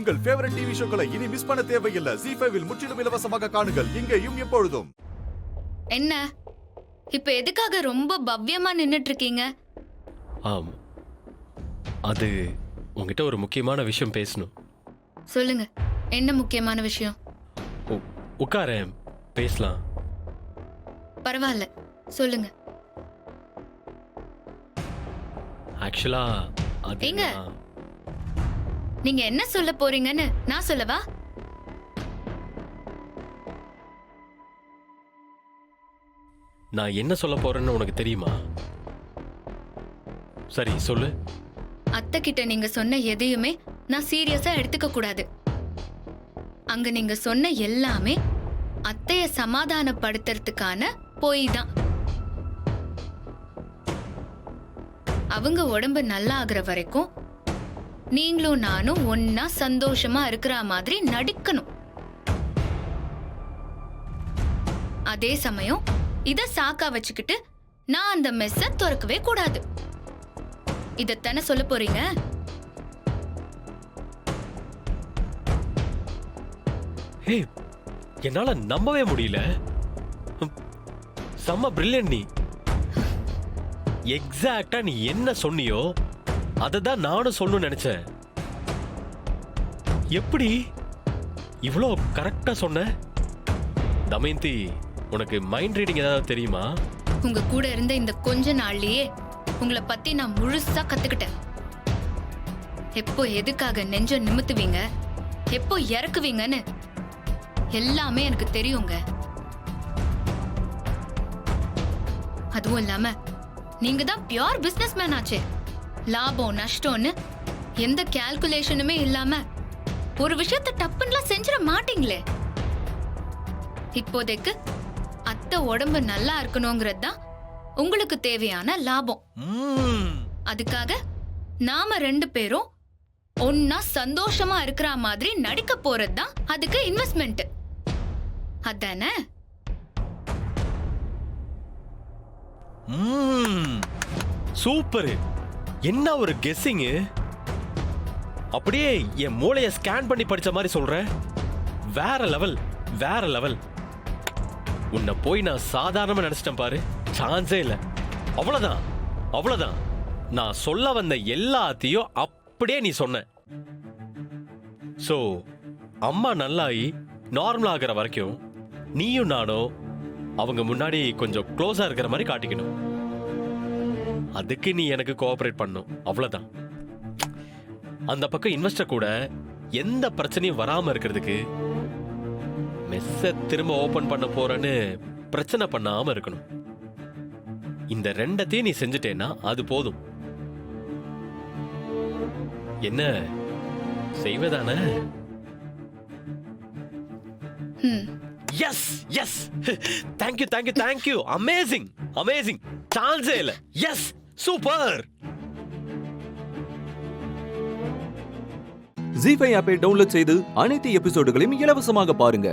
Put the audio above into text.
உங்கள் favourite TV ஷோக்களை இனி miss பண்ண தேவையில்லை. ZEE5 இல் முற்றிலும் இலவசமாக காணுங்கள். இங்கேயும் எப்பொழுதும். என்ன இப்ப எதுக்காக ரொம்ப பவ்யமா நின்னுட்டு இருக்கீங்க? ஆம், அது உங்ககிட்ட ஒரு முக்கியமான விஷயம் பேசணும். சொல்லுங்க, என்ன முக்கியமான விஷயம்? உட்காரேன், பேசலாம். பரவாயில்ல, சொல்லுங்க. ஆக்சுவலா ஏங்க, நீங்க என்ன சொல்ல போறீங்கன்னு நான் சொல்லவா? நான் என்ன சொல்ல போறேன்னு உனக்கு தெரியுமா? சரி சொல்லு. அத்தை கிட்ட நீங்க சொன்ன எதையுமே நான் சீரியஸா எடுத்துக்க கூடாது. அங்க நீங்க சொன்ன எல்லாமே அத்தைய சமாதானப்படுத்துறதுக்கான பொய் தான். அவங்க உடம்பு நல்லா ஆகுற வரைக்கும் நீங்களும் நானும் ஒன்னா சந்தோஷமா இருக்கிற மாதிரி நடிக்கணும். அதே சமயம் இத சாக்கா வச்சுக்கிட்டு நான் அந்த மெஸ்ஸ திறக்கவே கூடாது. இதத்தானே சொல்ல போறீங்க? ஹே, என்னால நம்பவே முடியல. செம்ம பிரில்லியன்ட் நீ. எக்ஸாக்ட்டா நீ என்ன சொன்னியோ அததான் நானும் சொல்லணும்னு நினைச்சேன். எப்படி இவ்வளோ கரெக்டா சொன்ன? தமயந்தி, உனக்கு மைண்ட் ரீடிங் ஏதாவது தெரியுமா? உங்க கூட இருந்த இந்த கொஞ்ச நாள்லயே உங்களை பத்தி நான் முழுசா கத்துக்கிட்டேன். எப்போ எதுக்காக நெஞ்ச நிமித்துவீங்க, எப்போ இறக்குவீங்கன்னு எல்லாமே எனக்கு தெரியுங்க. அதுவும் இல்லாம நீங்க தான் பியூர் பிசினஸ் மேன் ஆச்சே. லாபம் நஷ்டம்னு எந்த கால்குலேஷனுமே இல்லாம ஒரு விஷயத்தை டப்புன்னுலாம் செஞ்சிட மாட்டீங்களே. இப்போதைக்கு அத்தை உடம்பு நல்லா இருக்கணுங்கிறது தான் உங்களுக்கு தேவையான லாபம். அதுக்காக நாம 2 பேரும் ஒன்னா சந்தோஷமா இருக்கிற மாதிரி நடிக்க போறது தான் அதுக்கு இன்வெஸ்ட்மெண்ட். அதானே? சூப்பர். என்ன ஒரு கெஸ்ஸிங். அப்படியே என் மூளைய ஸ்கேன் பண்ணி படிச்ச மாதிரி சொல்ற. வேற லெவல், வேற லெவல். உன்னை போய் நான் சாதாரணமா நினைச்சிட்டேன் பாரு. சான்ஸே இல்ல. அவ்வளவுதான், அவ்வளவுதான். நான் சொல்ல வந்த எல்லாத்தையும் அப்படியே நீ சொன்ன. சோ அம்மா நல்லாயி நார்மல் ஆகிற வரைக்கும் நீயும் நானும் அவங்க முன்னாடி கொஞ்சம் க்ளோஸா இருக்கிற மாதிரி காட்டிக்கணும். அதுக்கு நீ எனக்கு கோஆபரேட் பண்ணும். அவ்வளவுதான். அந்த பக்கம் இன்வெஸ்டர் கூட எந்த பிரச்சனையும் வராம இருக்கிறதுக்கு மெஸ்ஸ திரும்ப ஓபன் பண்ண போறேன்னு பிரச்சனை பண்ணாம இருக்கணும். இந்த 2த்தையும் நீ செஞ்சுட்டேன்னா அது போதும். என்ன செய்வதானே? Yes yes, thank you thank you thank you. Amazing amazing. சான்ஸே இல்ல. S, super. ZEE5 ஆப்பை டவுன்லோட் செய்து அனைத்து எபிசோடுகளையும் இலவசமாக பாருங்க.